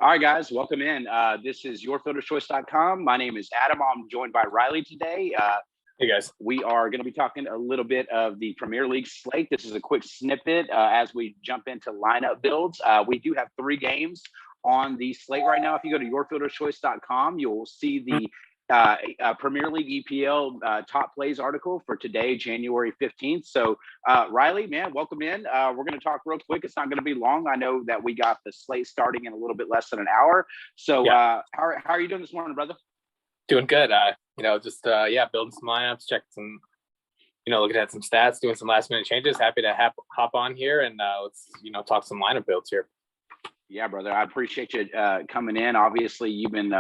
All right, guys, welcome in. This is yourfielderchoice.com. My name is Adam. I'm joined by Riley today. Hey, guys. We are going to be talking a little bit of the Premier League slate. This is a quick snippet as we jump into lineup builds. We do have 3 games on the slate right now. If you go to yourfielderchoice.com, you'll see the Premier League EPL top plays article for today, January 15th. So, Riley, man, welcome in. We're going to talk real quick. It's not going to be long. I know that we got the slate starting in a little bit less than an hour. So, how are you doing this morning, brother? Doing good. Building some lineups, checking some, looking at some stats, doing some last minute changes. Happy to hop on here and let's, talk some lineup builds here. Yeah, brother. I appreciate you coming in. Obviously, you've been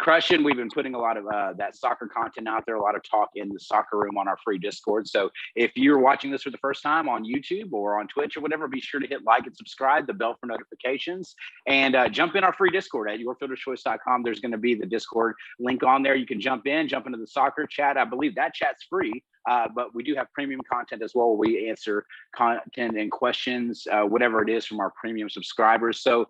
crushing. We've been putting a lot of that soccer content out there, a lot of talk in the soccer room on our free Discord. So if you're watching this for the first time on YouTube or on Twitch or whatever, be sure to hit like and subscribe, the bell for notifications, and jump in our free Discord at yourfielderchoice.com. There's going to be the Discord link on there. You can jump into the soccer chat. I believe that chat's free. But we do have premium content as well. We answer content and questions, whatever it is, from our premium subscribers. So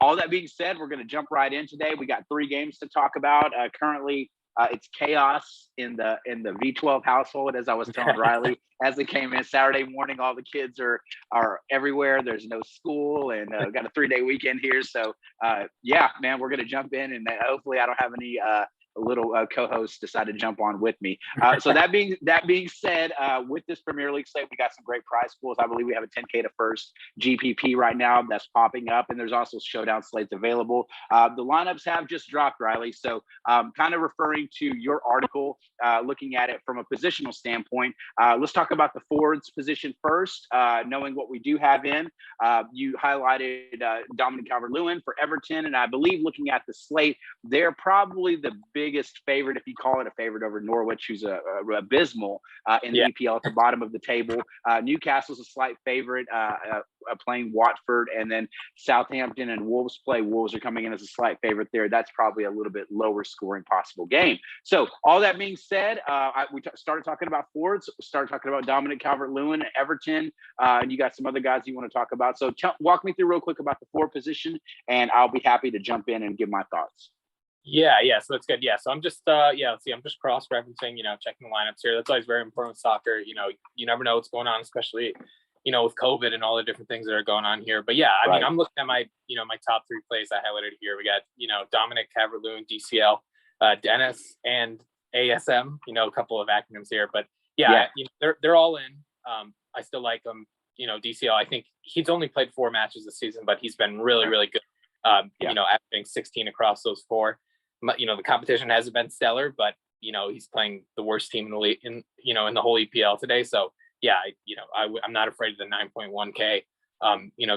all that being said, we're going to jump right in today. We got 3 games to talk about. Currently, it's chaos in the V12 household, as I was telling Riley as it came in Saturday morning. All the kids are everywhere. There's no school, and got a 3-day weekend here. So yeah, man, we're going to jump in, and hopefully I don't have any little co-host decide to jump on with me. So that being said, with this Premier League slate, we got some great prize pools. I believe we have a 10K to first GPP right now that's popping up, and there's also showdown slates available. The lineups have just dropped, Riley. So kind of referring to your article, looking at it from a positional standpoint, let's talk about the forwards position first, knowing what we do have in. You highlighted Dominic Calvert-Lewin for Everton, and I believe looking at the slate, they're probably the biggest favorite, if you call it a favorite, over Norwich, who's abysmal in the EPL at the bottom of the table. Newcastle's a slight favorite, playing Watford, and then Southampton and Wolves play. Wolves are coming in as a slight favorite there. That's probably a little bit lower scoring possible game. So all that being said, we started talking about forwards, started talking about Dominic Calvert-Lewin, Everton, and you got some other guys you want to talk about. So walk me through real quick about the forward position, and I'll be happy to jump in and give my thoughts. Yeah, so that's good. Yeah, so I'm just I'm just cross-referencing, checking the lineups here. That's always very important with soccer. You never know what's going on, especially, with COVID and all the different things that are going on here. But yeah, I mean, I'm looking at my, my top 3 plays I highlighted here. We got, Dominic Calvert-Lewin, DCL, Dennis, and ASM, a couple of acronyms here. But yeah. They're all in. I still like them. DCL, I think he's only played 4 matches this season, but he's been really, really good. Averaging 16 across those 4. The competition hasn't been stellar, but he's playing the worst team in the league in the whole EPL today. So yeah, I'm not afraid of the 9.1K.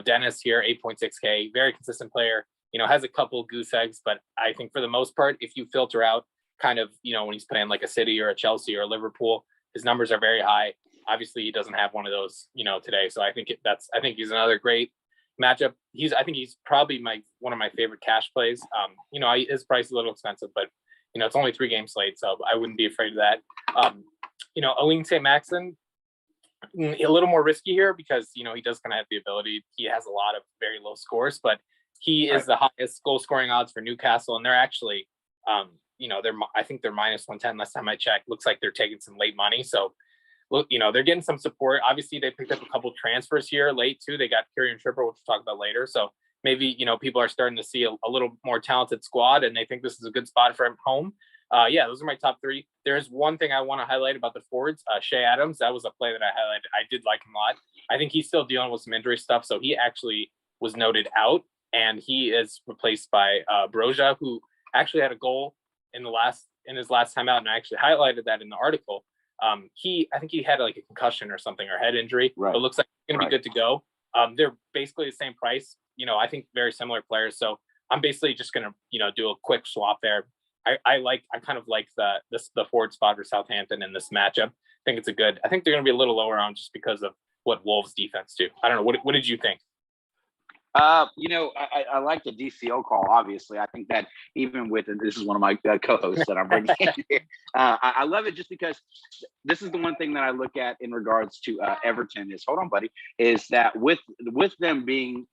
Dennis here, 8.6K, very consistent player. Has a couple goose eggs, but I think for the most part, if you filter out kind of when he's playing like a City or a Chelsea or a Liverpool, his numbers are very high. Obviously, he doesn't have one of those today. So I think he's another great matchup. I think he's probably one of my favorite cash plays. His price is a little expensive, but it's only 3 game slate, so I wouldn't be afraid of that. Aline St. Maxon, a little more risky here because he does kind of have the ability. He has a lot of very low scores, but he is the highest goal scoring odds for Newcastle, and they're actually I think they're minus 110 last time I checked. Looks like they're taking some late money, so look, they're getting some support. Obviously, they picked up a couple transfers here late too. They got Kieran Trippier, which we'll talk about later. So maybe, people are starting to see a little more talented squad, and they think this is a good spot for him home. Those are my top 3. There's one thing I want to highlight about the forwards. Shea Adams, that was a play that I highlighted. I did like him a lot. I think he's still dealing with some injury stuff, so he actually was noted out, and he is replaced by Broja, who actually had a goal in his last time out, and I actually highlighted that in the article. I think he had like a concussion or something, or head injury. Right. But it looks like it's going to be good to go. They're basically the same price. I think very similar players. So I'm basically just going to, do a quick swap there. I kind of like the forward spot for Southampton in this matchup. I think they're going to be a little lower on just because of what Wolves defense do. I don't know. What did you think? I like the DCO call. Obviously, I think that even with, and this is one of my co-hosts that I'm bringing in here. I love it just because this is the one thing that I look at in regards to Everton is, hold on, buddy, is that with them being,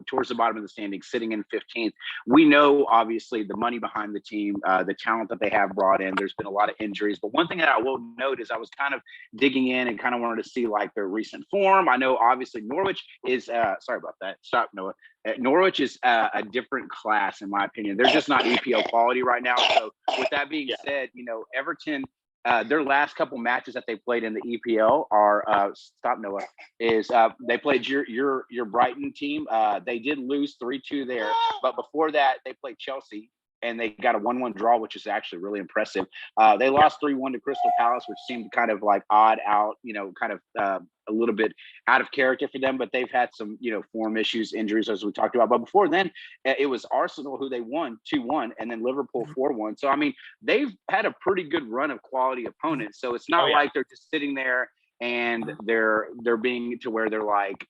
towards the bottom of the standings, sitting in 15th, we know obviously the money behind the team, the talent that they have brought in. There's been a lot of injuries, but one thing that I will note is I was kind of digging in and kind of wanted to see like their recent form. I know obviously Norwich is sorry about that. Stop, Noah. Norwich is a different class, in my opinion. They're just not EPL quality right now. So with that being said, Everton, their last couple matches that they played in the EPL are stop, Noah, is they played your Brighton team. They did lose 3-2 there, but before that they played Chelsea and they got a 1-1 draw, which is actually really impressive. They lost 3-1 to Crystal Palace, which seemed kind of like odd out, kind of a little bit out of character for them, but they've had some, form issues, injuries, as we talked about. But before then, it was Arsenal who they won 2-1 and then Liverpool 4-1. So, I mean, they've had a pretty good run of quality opponents. So it's not like they're just sitting there and they're being to where they're like,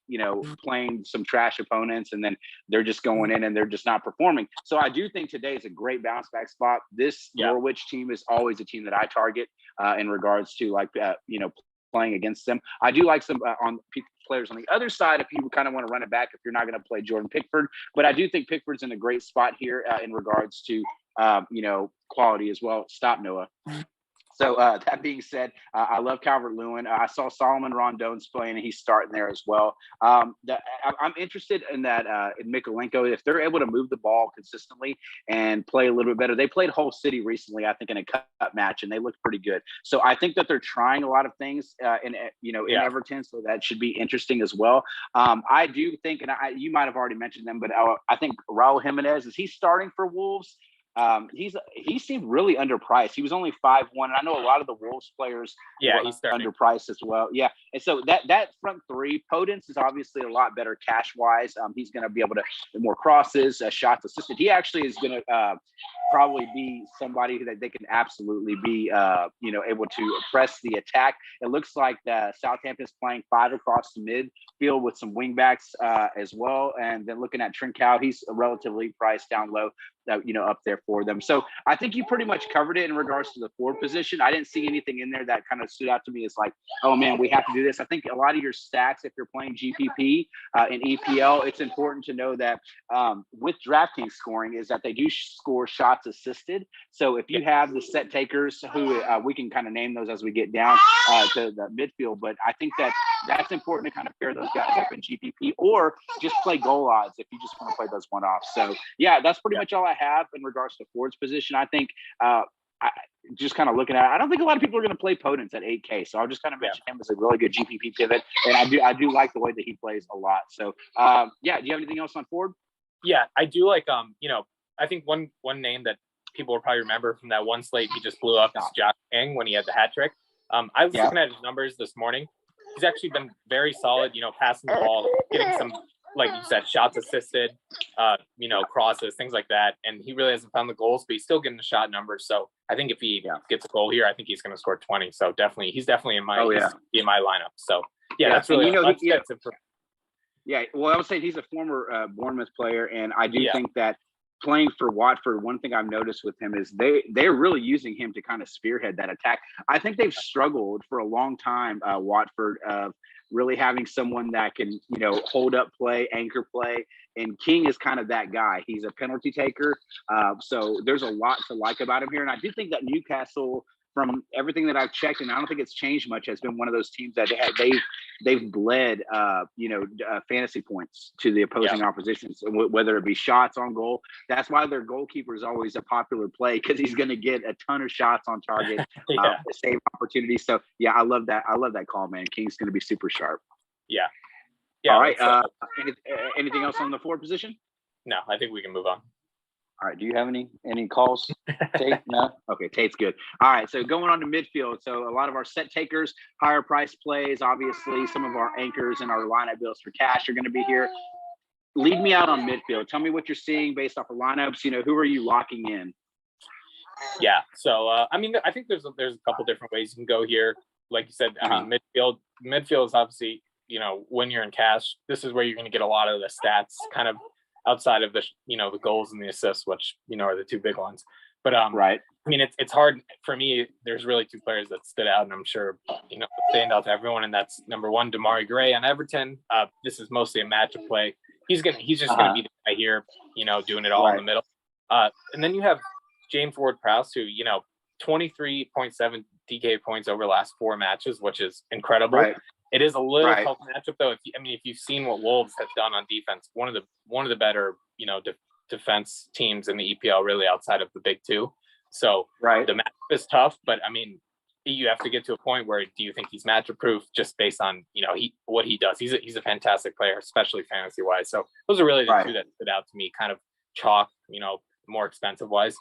playing some trash opponents and then they're just going in and they're just not performing. So I do think today is a great bounce back spot. This Norwich team is always a team that I target in regards to like, playing against them. I do like some on players on the other side if you kind of want to run it back if you're not going to play Jordan Pickford. But I do think Pickford's in a great spot here in regards to, quality as well. Stop, Noah. So that being said, I love Calvert-Lewin. I saw Solomon Rondon's playing, and he's starting there as well. I'm interested in that in Mikolenko. If they're able to move the ball consistently and play a little bit better. They played Hull City recently, I think, in a cup match, and they looked pretty good. So I think that they're trying a lot of things in Everton, so that should be interesting as well. I do think, and you might have already mentioned them, but I think Raul Jimenez, is he starting for Wolves? He seemed really underpriced. He was only 5-1. And I know a lot of the Wolves players he's underpriced as well. Yeah. And so that front three, Podence is obviously a lot better cash wise. He's going to be able to more crosses, shots assisted. He actually is going to probably be somebody that they can absolutely be, able to press the attack. It looks like Southampton's playing 5 across the midfield with some wing backs as well. And then looking at Trincao, he's relatively priced down low, up there for them. So I think you pretty much covered it in regards to the forward position. I didn't see anything in there that kind of stood out to me as like, oh man, we have to do this. I think a lot of your stacks, if you're playing GPP in EPL, it's important to know that with DraftKings scoring is that they do score shots assisted. So if you have the set takers who we can kind of name those as we get down to the midfield, but I think that's important to kind of pair those guys up in GPP or just play goal odds if you just want to play those one-offs. So yeah, that's pretty much all I have in regards to forwards position. I think I just kind of looking at it, I don't think a lot of people are going to play Podence at 8K. So I'll just kind of mention him as a really good GPP pivot. And I do like the way that he plays a lot. So do you have anything else on forward? Yeah, I do like, I think one name that people will probably remember from that one slate he just blew up is Josh King when he had the hat trick. I was looking at his numbers this morning. He's actually been very solid, passing the ball, getting some, like you said, shots assisted, crosses, things like that. And he really hasn't found the goals, but he's still getting the shot numbers. So I think if he gets a goal here, I think he's going to score 20. So he's definitely in my lineup. So that's really well, I would say he's a former Bournemouth player, and I do think that playing for Watford, one thing I've noticed with him is they're really using him to kind of spearhead that attack. I think they've struggled for a long time, Watford, of really having someone that can, hold up play, anchor play. And King is kind of that guy. He's a penalty taker. So there's a lot to like about him here. And I do think that Newcastle, from everything that I've checked, and I don't think it's changed much, has been one of those teams that they've bled fantasy points to the opposing opposition. So whether it be shots on goal, that's why their goalkeeper is always a popular play, because he's going to get a ton of shots on target, save opportunities. So I love that. I love that call, man. King's going to be super sharp. Yeah. All right. Anything else on the forward position? No, I think we can move on. All right. Do you have any calls, Tate? No? Okay, Tate's good. All right. So going on to midfield. So a lot of our set takers, higher price plays, obviously some of our anchors and our lineup builds for cash are going to be here. Lead me out on midfield. Tell me what you're seeing based off of lineups. Who are you locking in? Yeah. So, I think there's a couple different ways you can go here. Like you said, midfield is obviously when you're in cash, this is where you're going to get a lot of the stats kind of outside of the, the goals and the assists, which, are the two big ones. But, right. I mean, it's hard for me. There's really two players that stood out, and I'm sure, stand out to everyone. And that's number one, Demarai Gray on Everton. This is mostly a matchup play. He's just going to be the guy here, doing it all in the middle. And then you have James Ward-Prowse, who, 23.7 DK points over the last 4 matches, which is incredible. Right. It is a little tough matchup, though. If you've seen what Wolves have done on defense, one of the better, defense teams in the EPL, really outside of the big two. So the matchup is tough, but you have to get to a point where do you think he's matchup proof just based on what he does? He's a fantastic player, especially fantasy wise. So those are really the two that stood out to me, kind of chalk, more expensive wise.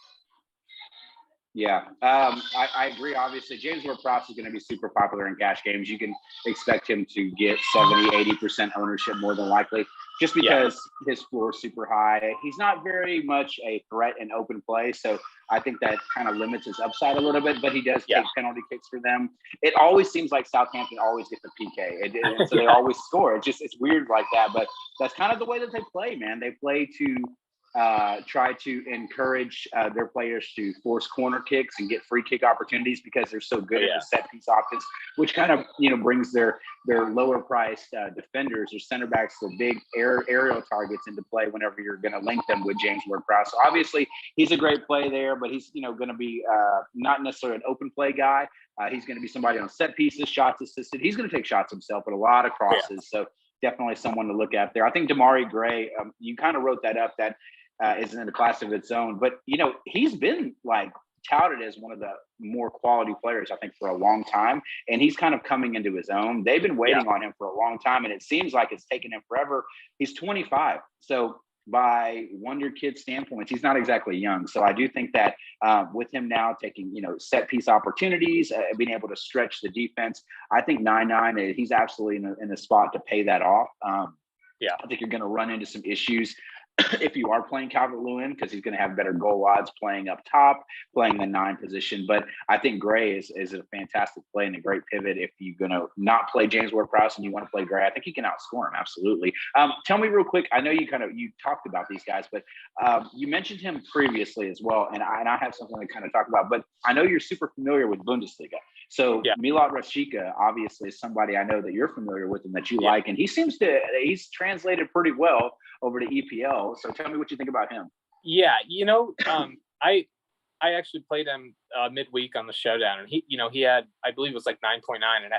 Yeah, I agree. Obviously, James Ward-Prowse is going to be super popular in cash games. You can expect him to get 70-80% ownership more than likely, just because his floor is super high. He's not very much a threat in open play, so I think that kind of limits his upside a little bit, but he does take penalty kicks for them. It always seems like Southampton always get the PK, so they always score. It's weird like that, but that's kind of the way that they play, man. They play to try to encourage their players to force corner kicks and get free kick opportunities because they're so good at the set piece offense, which kind of brings their lower priced defenders or center backs for big aerial targets into play whenever you're going to link them with James Ward-Prowse. So obviously he's a great play there, but he's going to be not necessarily an open play guy. He's going to be somebody on set pieces, shots assisted. He's going to take shots himself, but a lot of crosses. So definitely someone to look at there. I think Demarai Gray, you kind of wrote that up, that isn't in a class of its own, but he's been touted as one of the more quality players, I think, for a long time, and he's kind of coming into his own. They've been waiting on him for a long time, and it seems like it's taken him forever. He's 25, so by Wonder Kid standpoints, he's not exactly young. So I do think that with him now taking set piece opportunities, being able to stretch the defense, I think 9-9, he's absolutely in the spot to pay that off. I think you're going to run into some issues if you are playing Calvert-Lewin, because he's going to have better goal odds playing up top, playing the 9 position. But I think Gray is a fantastic play and a great pivot. If you're going to not play James Ward-Prowse and you want to play Gray, I think he can outscore him. Absolutely. Tell me real quick. I know you talked about these guys, but you mentioned him previously as well. And I have something to kind of talk about, but I know you're super familiar with Bundesliga. So Milan Rashika, obviously, is somebody I know that you're familiar with and that you like. And he's translated pretty well over to EPL. So tell me what you think about him. Yeah, I actually played him midweek on the showdown, and he had, I believe it was like 9.9, and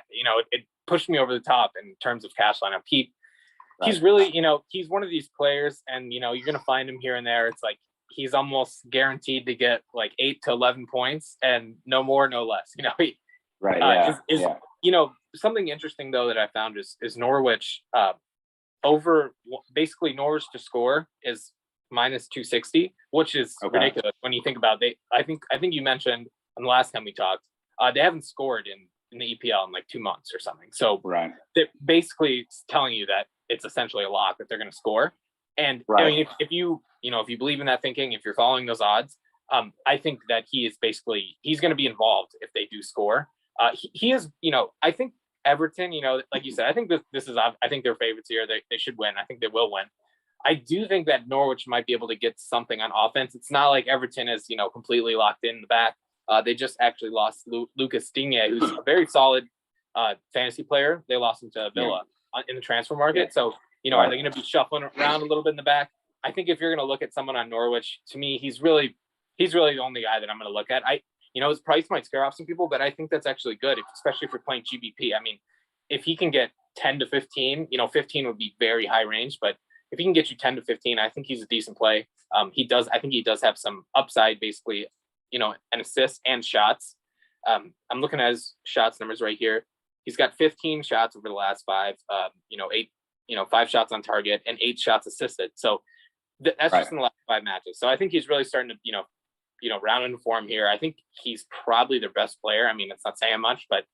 it pushed me over the top in terms of cash lineup. He's really, he's one of these players, and you're gonna find him here and there. It's like he's almost guaranteed to get like 8 to 11 points, and no more, no less. Something interesting though that I found is Norwich. Over basically Norwich to score is minus 260, which is ridiculous when you think about it. I think you mentioned on the last time we talked, they haven't scored in the EPL in like 2 months or something. So they're basically telling you that it's essentially a lock that they're going to score. And I mean, if you believe in that thinking, if you're following those odds, I think that he's going to be involved if they do score. He is, I think Everton, like you said, I think I think they're favorites here. They should win. I think they will win. I do think that Norwich might be able to get something on offense. It's not like Everton is, completely locked in the back. They just actually lost Lucas Digne, who's a very solid fantasy player. They lost him to Villa in the transfer market. So, are they going to be shuffling around a little bit in the back? I think if you're going to look at someone on Norwich, to me, he's really the only guy that I'm going to look at. His price might scare off some people, but I think that's actually good, especially if you're playing GBP. I mean, if he can get 10 to 15, 15 would be very high range, but if he can get you 10 to 15, I think he's a decent play. I think he does have some upside, basically, an assist and shots. I'm looking at his shots numbers right here. He's got 15 shots over the last 5, 8, 5 shots on target and 8 shots assisted. So that's just in the last 5 matches. So I think he's really starting to, round into form here. I think he's probably their best player. I mean, it's not saying much, but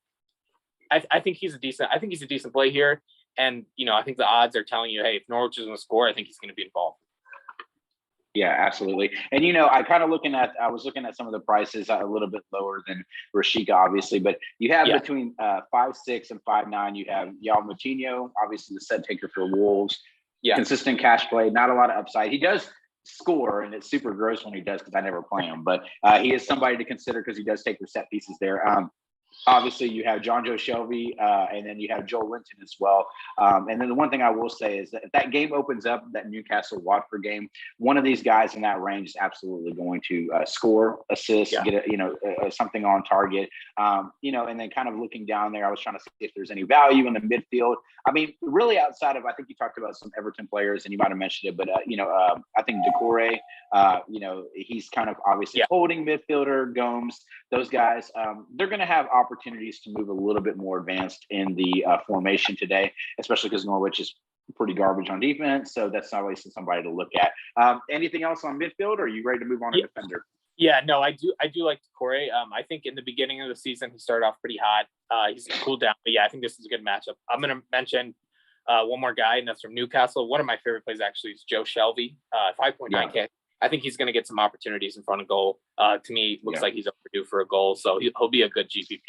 I think he's a decent play here. And, I think the odds are telling you, hey, if Norwich is going to score, I think he's going to be involved. Yeah, absolutely. And I was looking at some of the prices a little bit lower than Rashika, obviously, but you have between 5'6" and 5'9", you have Moutinho, obviously the set taker for Wolves. Yeah, consistent cash play, not a lot of upside. He does score, and it's super gross when he does because I never play him, but he is somebody to consider because he does take the set pieces there. Obviously, you have John Joe Shelby, and then you have Joel Linton as well. And then the one thing I will say is that if that game opens up, that Newcastle-Watford game, one of these guys in that range is absolutely going to score, assist, get something on target. And then kind of looking down there, I was trying to see if there's any value in the midfield. I mean, really outside of, I think you talked about some Everton players, and you might have mentioned it, but I think Decore, he's kind of obviously holding midfielder, Gomes, those guys, they're going to have opportunities to move a little bit more advanced in the formation today, especially because Norwich is pretty garbage on defense. So that's obviously somebody to look at. Anything else on midfield, or are you ready to move on to defender? Yeah, no, I do like Decore. I think in the beginning of the season, he started off pretty hot. He's cooled down. But yeah, I think this is a good matchup. I'm going to mention one more guy, and that's from Newcastle. One of my favorite plays actually is Joe Shelby, 5.9K. I think he's going to get some opportunities in front of goal. To me, looks like he's overdue for a goal, so he'll be a good GPP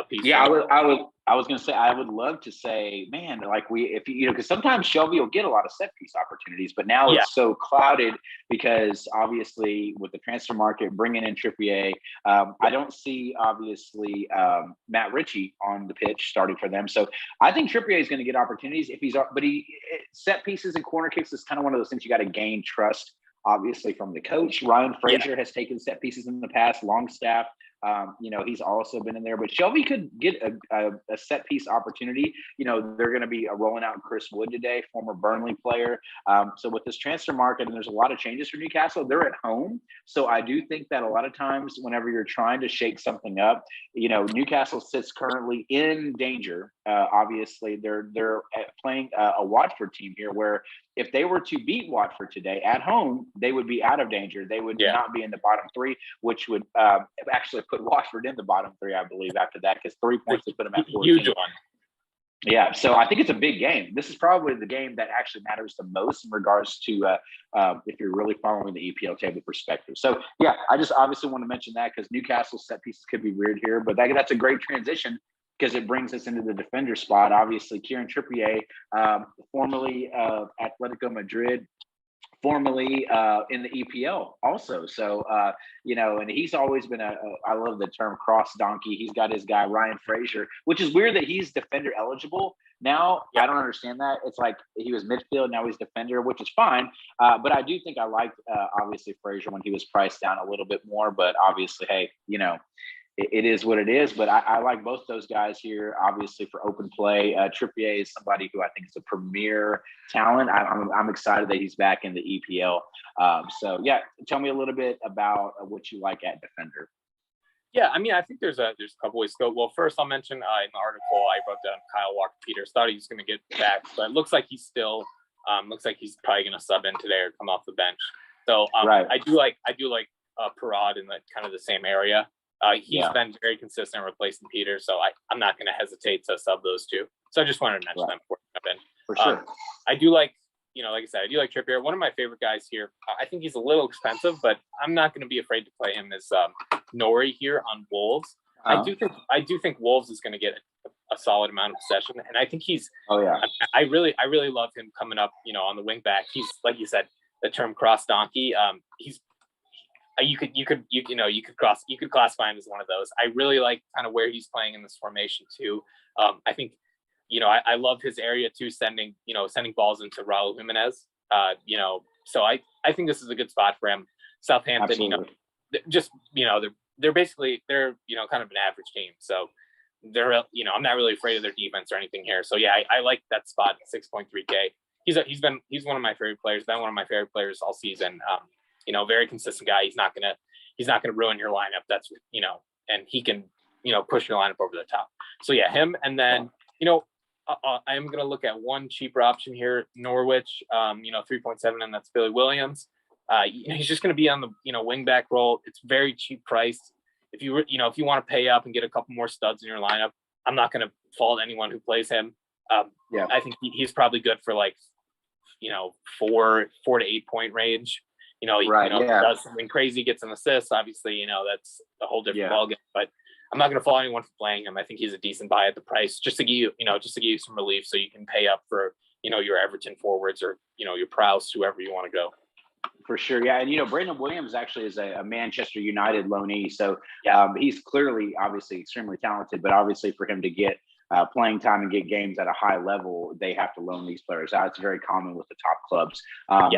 piece. Yeah, I was going to say, I would love to say, man, like because sometimes Shelby will get a lot of set piece opportunities, but now it's so clouded because obviously with the transfer market bringing in Trippier, I don't see obviously Matt Ritchie on the pitch starting for them. So I think Trippier is going to get opportunities but set pieces and corner kicks is kind of one of those things you got to gain trust. Obviously, from the coach, Ryan Fraser has taken set pieces in the past. Longstaff, he's also been in there. But Shelby could get a set piece opportunity. They're going to be rolling out Chris Wood today, former Burnley player. So with this transfer market, and there's a lot of changes for Newcastle, they're at home. So I do think that a lot of times, whenever you're trying to shake something up, Newcastle sits currently in danger. Obviously, they're playing a Watford team here, where if they were to beat Watford today at home, they would be out of danger. They would not be in the bottom three, which would actually put Watford in the bottom three, I believe, after that, because 3 points would put them at 14. Huge one. Yeah, so I think it's a big game. This is probably the game that actually matters the most in regards to if you're really following the EPL table perspective. So, yeah, I just obviously want to mention that because Newcastle's set pieces could be weird here, but that's a great transition because it brings us into the defender spot. Obviously, Kieran Trippier, formerly of Atletico Madrid, formerly in the EPL also. So, and he's always been I love the term cross donkey. He's got his guy, Ryan Fraser, which is weird that he's defender eligible. Now, I don't understand that. It's like he was midfield, now he's defender, which is fine. But I do think I liked, obviously, Fraser when he was priced down a little bit more. But obviously, hey, it is what it is, but I like both those guys here, obviously, for open play. Trippier is somebody who I think is a premier talent. I'm excited that he's back in the EPL. Tell me a little bit about what you like at defender. Yeah, I mean, I think there's a couple ways to go. Well, first, I'll mention in the article I wrote down Kyle Walker-Peters. Thought he was going to get back, but it looks like he's still looks like he's probably going to sub in today or come off the bench. So right. I do like Parad in kind of the same area. He's been very consistent replacing Peter, so I'm not going to hesitate to sub those two. So I just wanted to mention them before we jump in. For sure. I do like, like I said, I do like Trippier. One of my favorite guys here. I think he's a little expensive, but I'm not going to be afraid to play him as Nori here on Wolves. I do think Wolves is going to get a solid amount of possession, and I think he's. Oh yeah. I really love him coming up. On the wing back. He's, like you said, the term cross donkey. He's. You could classify him as one of those. I really like kind of where he's playing in this formation too. I think, I love his area too, sending balls into Raul Jimenez. So I think this is a good spot for him. Southampton, Absolutely. They're basically kind of an average team. So they're, I'm not really afraid of their defense or anything here. So yeah, I like that spot at 6.3K. He's one of my favorite players. Been one of my favorite players all season. Very consistent guy. He's not gonna ruin your lineup. That's and he can push your lineup over the top. So yeah, him. And then I am gonna look at one cheaper option here, Norwich. 3.7, and that's Billy Williams. He's just gonna be on the wing back role. It's very cheap priced. If you want to pay up and get a couple more studs in your lineup, I'm not gonna fault anyone who plays him. I think he's probably good for 4 to 8 point range. does something crazy, gets an assist, obviously, that's a whole different ballgame. But I'm not going to fault anyone for playing him. I think he's a decent buy at the price, just to give you some relief, so you can pay up for your Everton forwards or your Prowse, whoever you want to go. For sure, yeah, and Brandon Williams actually is a Manchester United loanee, so he's clearly, obviously, extremely talented. But obviously, for him to get playing time and get games at a high level, they have to loan these players out. It's very common with the top clubs.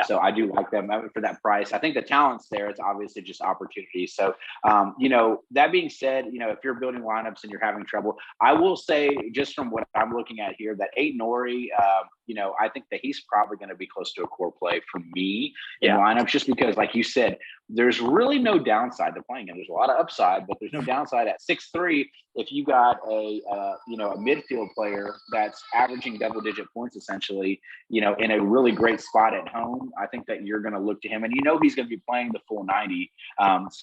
So I do like them for that price. I think the talent's there. It's obviously just opportunity. So, that being said, if you're building lineups and you're having trouble, I will say, just from what I'm looking at here, that Nori, I think that he's probably going to be close to a core play for me in lineups, just because, like you said, there's really no downside to playing him. There's a lot of upside, but there's no downside at 6'3". If you got a midfield player that's averaging double-digit points, essentially, in a really great spot at home, I think that you're going to look to him, and he's going to be playing the full 90.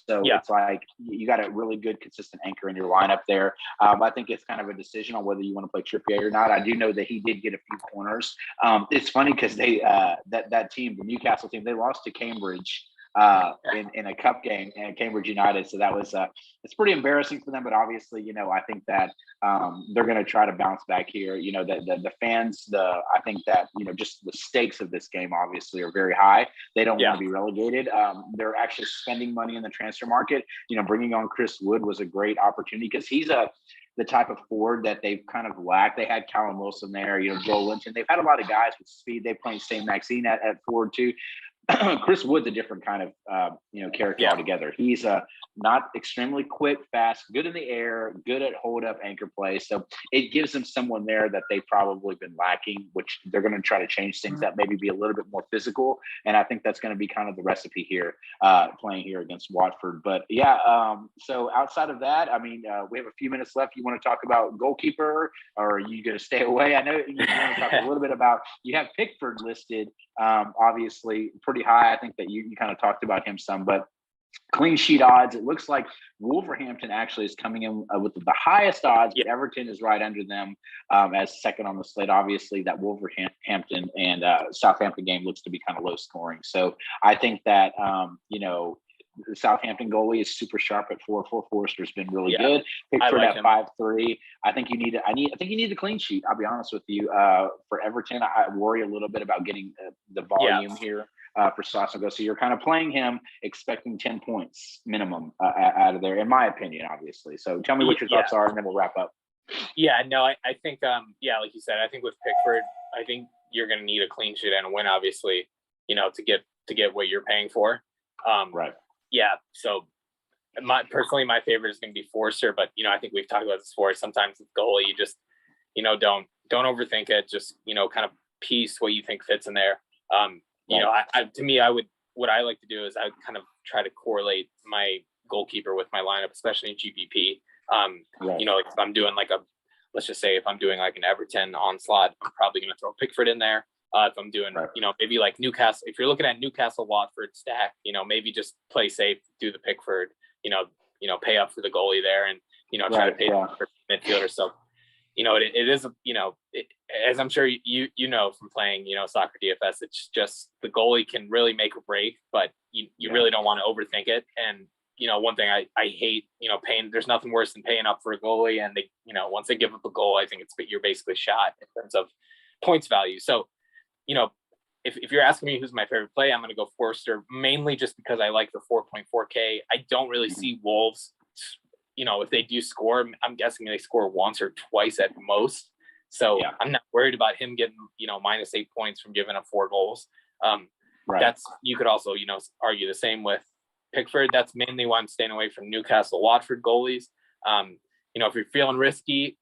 It's like you got a really good, consistent anchor in your lineup there. I think it's kind of a decision on whether you want to play Trippier or not. I do know that he did get a few corners. It's funny because they that team, the Newcastle team, they lost to Cambridge in a cup game, and Cambridge United. So that was it's pretty embarrassing for them. But obviously, I think that they're going to try to bounce back here. The fans, I think that just the stakes of this game obviously are very high. They don't want to be relegated. They're actually spending money in the transfer market. Bringing on Chris Wood was a great opportunity because he's the type of forward that they've kind of lacked. They had Callum Wilson there, Joel Linton. They've had a lot of guys with speed. They play St. Maxine at forward too. Chris Wood's a different kind of character altogether. He's not extremely quick, fast, good in the air, good at hold up anchor play. So it gives them someone there that they've probably been lacking, which they're going to try to change things that maybe be a little bit more physical. And I think that's going to be kind of the recipe here, playing here against Watford. But so outside of that, we have a few minutes left. You want to talk about goalkeeper, or are you going to stay away? I know you want to talk a little bit about, you have Pickford listed, obviously pretty high. I think that you kind of talked about him some, but clean sheet odds, it looks like Wolverhampton actually is coming in with the highest odds, but Everton is right under them as second on the slate. Obviously, that Wolverhampton and Southampton game looks to be kind of low scoring. So I think that, the Southampton goalie is super sharp at 4-4. Forrester's been really good. Pickford at 5-3. I think you need a clean sheet. I'll be honest with you. For Everton, I worry a little bit about getting the volume here for Sassuolo. So you're kind of playing him expecting 10 points minimum out of there, in my opinion, obviously. So tell me what your thoughts are, and then we'll wrap up. Yeah, no, I think, like you said, I think with Pickford, I think you're going to need a clean sheet and a win, obviously, to get what you're paying for. Right. Yeah. So my favorite is going to be Forster, but, I think we've talked about this before. Sometimes with goalie, you just, don't overthink it. Just, kind of piece what you think fits in there. What I like to do is I kind of try to correlate my goalkeeper with my lineup, especially in GPP. If I'm doing let's just say if I'm doing like an Everton onslaught, I'm probably going to throw Pickford in there. If I'm doing, maybe like Newcastle, if you're looking at Newcastle Watford stack, maybe just play safe, do the Pickford, pay up for the goalie there, and try to pay for midfielder. So, it is, as I'm sure you know from playing, soccer DFS, it's just the goalie can really make or break, but you really don't want to overthink it. And one thing I hate, paying. There's nothing worse than paying up for a goalie, and they, once they give up a goal, I think you're basically shot in terms of points value. So, if you're asking me who's my favorite play, I'm going to go Forster, mainly just because I like the 4.4K. I don't really see Wolves, if they do score, I'm guessing they score once or twice at most. So I'm not worried about him getting, -8 points from giving up 4 goals. You could also, argue the same with Pickford. That's mainly why I'm staying away from Newcastle Watford goalies. If you're feeling risky,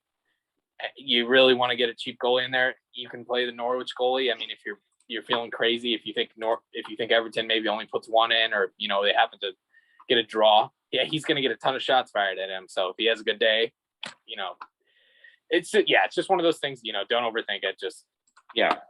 you really want to get a cheap goalie in there, you can play the Norwich goalie. If you're feeling crazy, if you think Everton maybe only puts 1 in, or they happen to get a draw, he's going to get a ton of shots fired at him. So if he has a good day, it's just one of those things. Don't overthink it. Just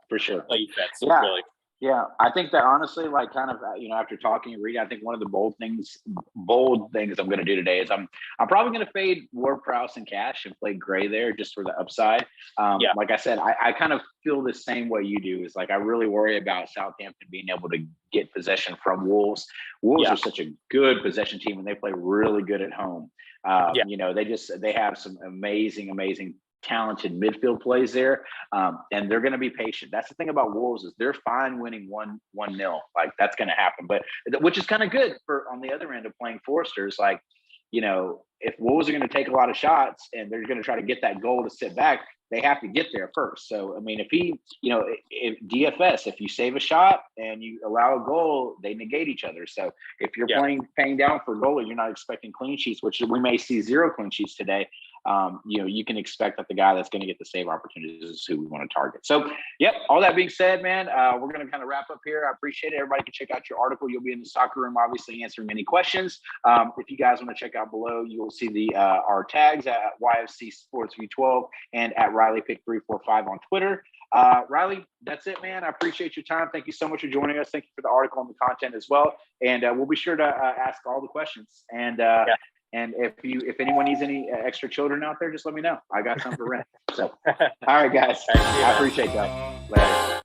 for sure. That's really. Yeah, I think that honestly, like kind of, after talking and reading, I think one of the bold things I'm going to do today is I'm probably going to fade Ward-Prowse and Cash and play Gray there just for the upside. Yeah. Like I said, I kind of feel the same way you do. Is like I really worry about Southampton being able to get possession from Wolves. Wolves are such a good possession team, and they play really good at home. They have some amazing talented midfield plays there, and they're going to be patient. That's the thing about Wolves is they're fine winning 1-0. Like that's going to happen, but which is kind of good for on the other end of playing Foresters. Like, if Wolves are going to take a lot of shots and they're going to try to get that goal to sit back, they have to get there first. So, I mean, if DFS, if you save a shot and you allow a goal, they negate each other. So if you're paying down for a goal and you're not expecting clean sheets, which we may see 0 clean sheets today, you can expect that the guy that's going to get the save opportunities is who we want to target. So, all that being said, man, we're going to kind of wrap up here. I appreciate it. Everybody can check out your article. You'll be in the soccer room, obviously answering any questions. If you guys want to check out below, you will see our tags at YFC Sports V12 and at Riley Pick 345 on Twitter. Riley, that's it, man. I appreciate your time. Thank you so much for joining us. Thank you for the article and the content as well. And we'll be sure to ask all the questions. And and if anyone needs any extra children out there, just let me know. I got some for rent. So, all right, guys. I appreciate that. Later.